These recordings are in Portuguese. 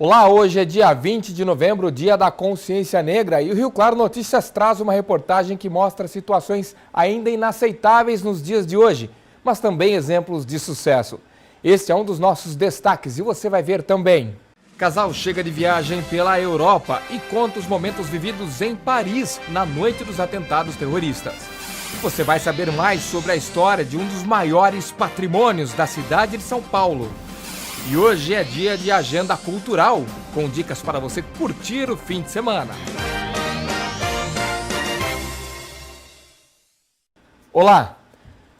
Olá, hoje é dia 20 de novembro, dia da consciência negra, e o Rio Claro Notícias traz uma reportagem que mostra situações ainda inaceitáveis nos dias de hoje, mas também exemplos de sucesso. Este é um dos nossos destaques e você vai ver também. Casal chega de viagem pela Europa e conta os momentos vividos em Paris na noite dos atentados terroristas. Você vai saber mais sobre a história de um dos maiores patrimônios da cidade de São Paulo. E hoje é dia de agenda cultural, com dicas para você curtir o fim de semana. Olá!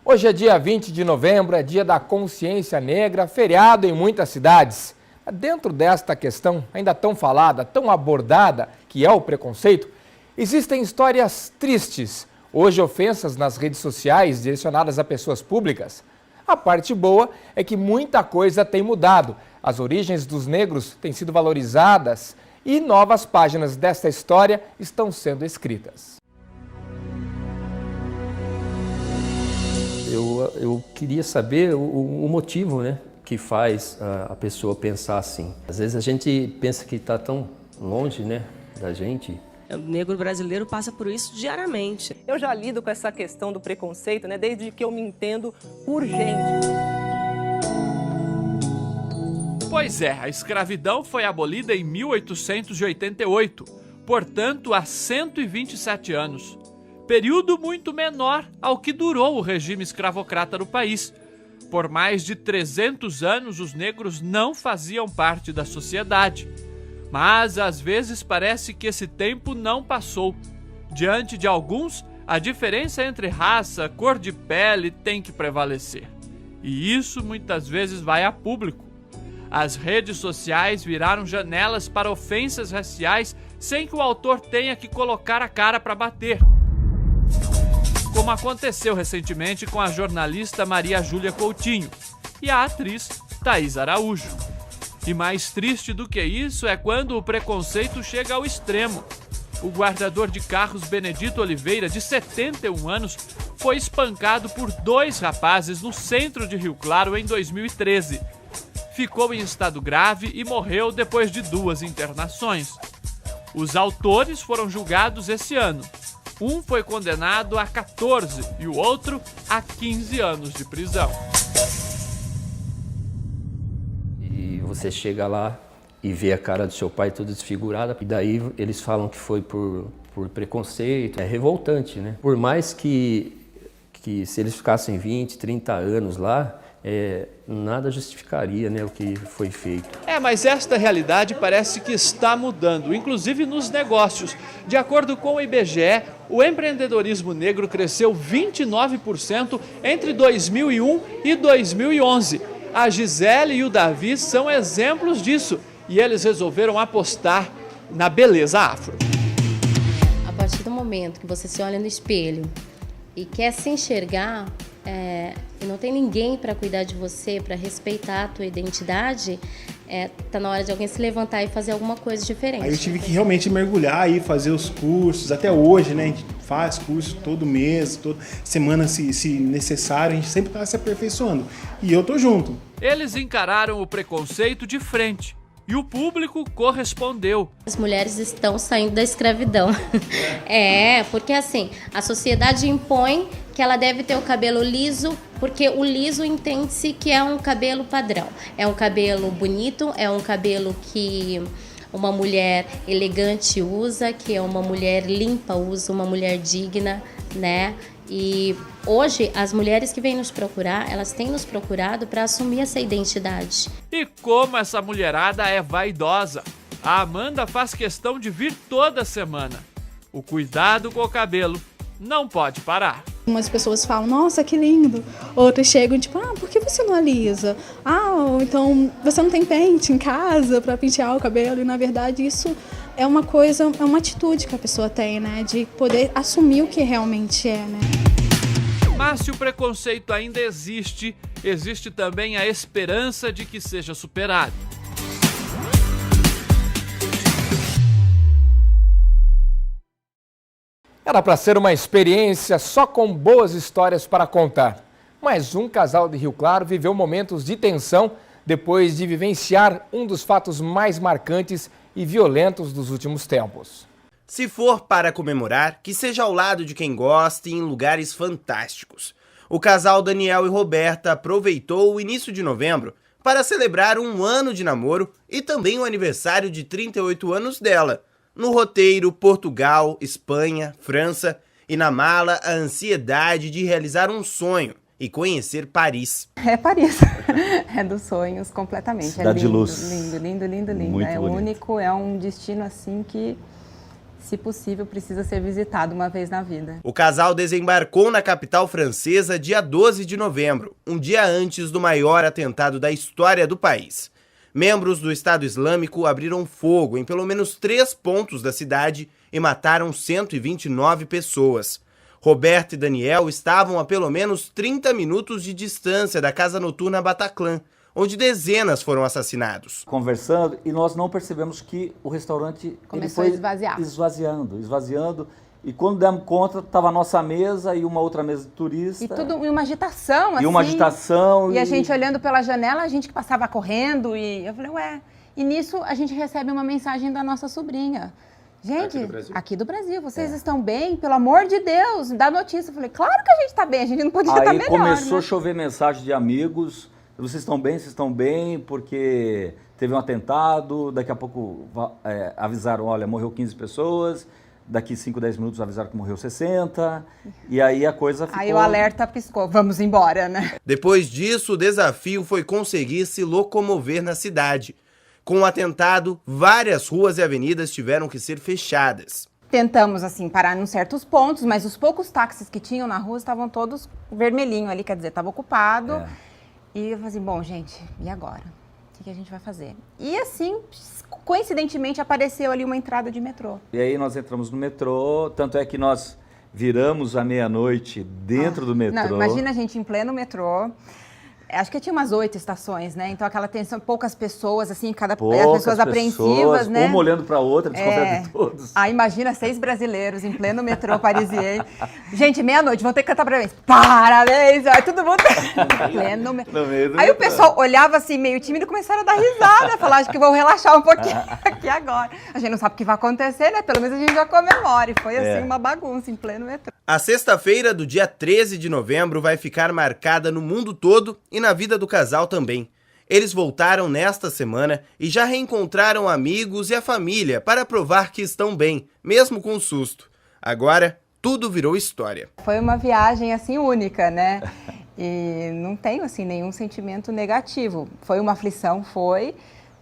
Hoje é dia 20 de novembro, é dia da consciência negra, feriado em muitas cidades. Dentro desta questão, ainda tão falada, tão abordada, que é o preconceito, existem histórias tristes, hoje ofensas nas redes sociais direcionadas a pessoas públicas. A parte boa é que muita coisa tem mudado, as origens dos negros têm sido valorizadas e novas páginas desta história estão sendo escritas. Eu queria saber o motivo, né, que faz a pessoa pensar assim. Às vezes a gente pensa que está tão longe, né, da gente. O negro brasileiro passa por isso diariamente. Eu já lido com essa questão do preconceito, né, desde que eu me entendo por gente. Pois é, a escravidão foi abolida em 1888, portanto há 127 anos. Período muito menor ao que durou o regime escravocrata no país. Por mais de 300 anos, os negros não faziam parte da sociedade. Mas, às vezes, parece que esse tempo não passou. Diante de alguns, a diferença entre raça, cor de pele tem que prevalecer. E isso, muitas vezes, vai a público. As redes sociais viraram janelas para ofensas raciais sem que o autor tenha que colocar a cara para bater. Como aconteceu recentemente com a jornalista Maria Júlia Coutinho e a atriz Thaís Araújo. E mais triste do que isso é quando o preconceito chega ao extremo. O guardador de carros Benedito Oliveira, de 71 anos, foi espancado por 2 rapazes no centro de Rio Claro em 2013. Ficou em estado grave e morreu depois de 2 internações. Os autores foram julgados esse ano. Um foi condenado a 14 e o outro a 15 anos de prisão. Você chega lá e vê a cara do seu pai toda desfigurada, e daí eles falam que foi por preconceito. É revoltante, né? Por mais que se eles ficassem 20, 30 anos lá, nada justificaria, né, o que foi feito. Mas esta realidade parece que está mudando, inclusive nos negócios. De acordo com o IBGE, o empreendedorismo negro cresceu 29% entre 2001 e 2011. A Gisele e o Davi são exemplos disso e eles resolveram apostar na beleza afro. A partir do momento que você se olha no espelho e quer se enxergar e não tem ninguém para cuidar de você, para respeitar a tua identidade, tá na hora de alguém se levantar e fazer alguma coisa diferente. Aí eu tive que realmente mergulhar e fazer os cursos, até hoje, né? A gente faz curso todo mês, toda semana se necessário, a gente sempre está se aperfeiçoando. E eu tô junto. Eles encararam o preconceito de frente e o público correspondeu. As mulheres estão saindo da escravidão. Porque assim, a sociedade impõe que ela deve ter o cabelo liso, porque o liso entende-se que é um cabelo padrão. É um cabelo bonito, é um cabelo que uma mulher elegante usa, que é uma mulher limpa usa, uma mulher digna, né? E hoje as mulheres que vêm nos procurar, elas têm nos procurado para assumir essa identidade. E como essa mulherada é vaidosa, a Amanda faz questão de vir toda semana. O cuidado com o cabelo não pode parar. Umas pessoas falam, nossa, que lindo. Outras chegam tipo, por que você não alisa? Ou então você não tem pente em casa para pentear o cabelo. E na verdade isso é uma coisa, é uma atitude que a pessoa tem, né? De poder assumir o que realmente é, né? Mas se o preconceito ainda existe, existe também a esperança de que seja superado. Era para ser uma experiência só com boas histórias para contar. Mas um casal de Rio Claro viveu momentos de tensão depois de vivenciar um dos fatos mais marcantes e violentos dos últimos tempos. Se for para comemorar, que seja ao lado de quem gosta e em lugares fantásticos. O casal Daniel e Roberta aproveitou o início de novembro para celebrar um ano de namoro e também o aniversário de 38 anos dela. No roteiro, Portugal, Espanha, França e na mala a ansiedade de realizar um sonho e conhecer Paris. É Paris, é dos sonhos completamente. Cidade de luz. Lindo, lindo, lindo, lindo. Muito é bonito. único, é um destino assim que, se possível, precisa ser visitado uma vez na vida. O casal desembarcou na capital francesa dia 12 de novembro, um dia antes do maior atentado da história do país. Membros do Estado Islâmico abriram fogo em pelo menos 3 pontos da cidade e mataram 129 pessoas. Roberto e Daniel estavam a pelo menos 30 minutos de distância da casa noturna Bataclan, onde dezenas foram assassinados. Conversando, e nós não percebemos que o restaurante Começou ele a esvaziar. esvaziando. E quando demos conta, estava a nossa mesa e uma outra mesa de turista. E tudo em uma agitação, assim. E uma agitação. E a gente olhando pela janela, a gente que passava correndo. E eu falei, ué. E nisso a gente recebe uma mensagem da nossa sobrinha. Gente, aqui do Brasil, vocês estão bem? Pelo amor de Deus, dá notícia. Eu falei, claro que a gente está bem, a gente não podia estar melhor. Aí começou né? a chover mensagem de amigos. Vocês estão bem, porque teve um atentado. Daqui a pouco avisaram, olha, morreu 15 pessoas. Daqui 5, 10 minutos avisaram que morreu 60. E aí a coisa ficou... Aí o alerta piscou, vamos embora, né? Depois disso, o desafio foi conseguir se locomover na cidade. Com o atentado, várias ruas e avenidas tiveram que ser fechadas. Tentamos, assim, parar em certos pontos, mas os poucos táxis que tinham na rua estavam todos vermelhinho ali, quer dizer, estava ocupado. E eu falei assim, bom, gente, e agora? O que a gente vai fazer? E assim, coincidentemente, apareceu ali uma entrada de metrô. E aí nós entramos no metrô, tanto é que nós viramos à meia-noite dentro do metrô. Não, imagina a gente em pleno metrô. Acho que tinha umas 8 estações, né? Então aquela tensão, poucas pessoas, assim, pessoas apreensivas, né? Uma olhando para a outra, desconfiando de todos. Ah, imagina 6 brasileiros em pleno metrô parisiense. Gente, meia-noite, vão ter que cantar parabéns. Parabéns! Aí todo mundo... pleno metrô. Aí o pessoal olhava assim, meio tímido, e começaram a dar risada, falar, acho que vão relaxar um pouquinho aqui agora. A gente não sabe o que vai acontecer, né? Pelo menos a gente já comemora. E foi assim, uma bagunça em pleno metrô. A sexta-feira do dia 13 de novembro vai ficar marcada no mundo todo e na vida do casal também. Eles voltaram nesta semana e já reencontraram amigos e a família para provar que estão bem, mesmo com o susto. Agora, tudo virou história. Foi uma viagem, assim, única, né? E não tenho, assim, nenhum sentimento negativo. Foi uma aflição,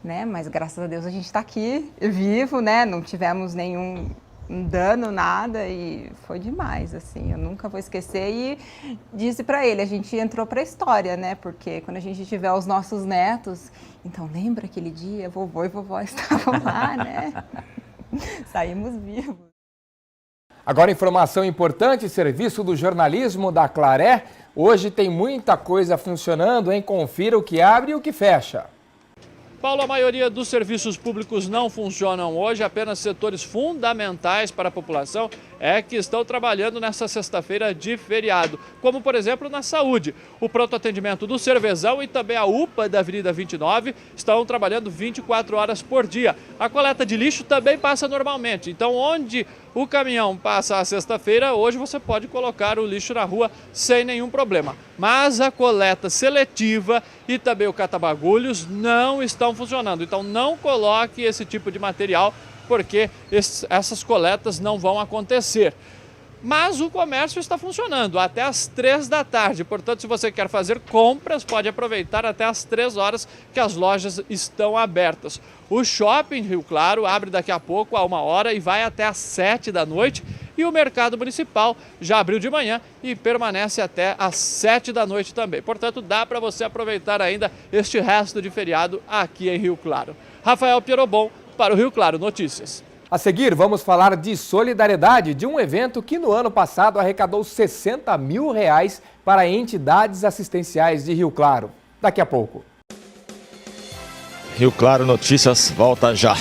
né? Mas graças a Deus a gente está aqui, vivo, né? Não tivemos nenhum dano, nada, e foi demais, assim, eu nunca vou esquecer. E disse para ele, a gente entrou para a história, né, porque quando a gente tiver os nossos netos, então lembra aquele dia, vovô e vovó estavam lá, né, saímos vivos. Agora, informação importante, serviço do jornalismo da Claré, hoje tem muita coisa funcionando, hein, confira o que abre e o que fecha. Paulo, a maioria dos serviços públicos não funcionam hoje, apenas setores fundamentais para a população que estão trabalhando nessa sexta-feira de feriado, como por exemplo na saúde. O pronto atendimento do Cervezão e também a UPA da Avenida 29 estão trabalhando 24 horas por dia. A coleta de lixo também passa normalmente, então onde o caminhão passa a sexta-feira, hoje você pode colocar o lixo na rua sem nenhum problema. Mas a coleta seletiva e também o catabagulhos não estão funcionando. Então não coloque esse tipo de material, porque essas coletas não vão acontecer. Mas o comércio está funcionando até às 3 da tarde. Portanto, se você quer fazer compras, pode aproveitar até às 3 horas que as lojas estão abertas. O shopping Rio Claro abre daqui a pouco a 1 hora e vai até às 7 da noite. E o mercado municipal já abriu de manhã e permanece até às 7 da noite também. Portanto, dá para você aproveitar ainda este resto de feriado aqui em Rio Claro. Rafael Pierobon para o Rio Claro Notícias. A seguir, vamos falar de solidariedade, de um evento que no ano passado arrecadou R$60 mil para entidades assistenciais de Rio Claro. Daqui a pouco. Rio Claro Notícias volta já.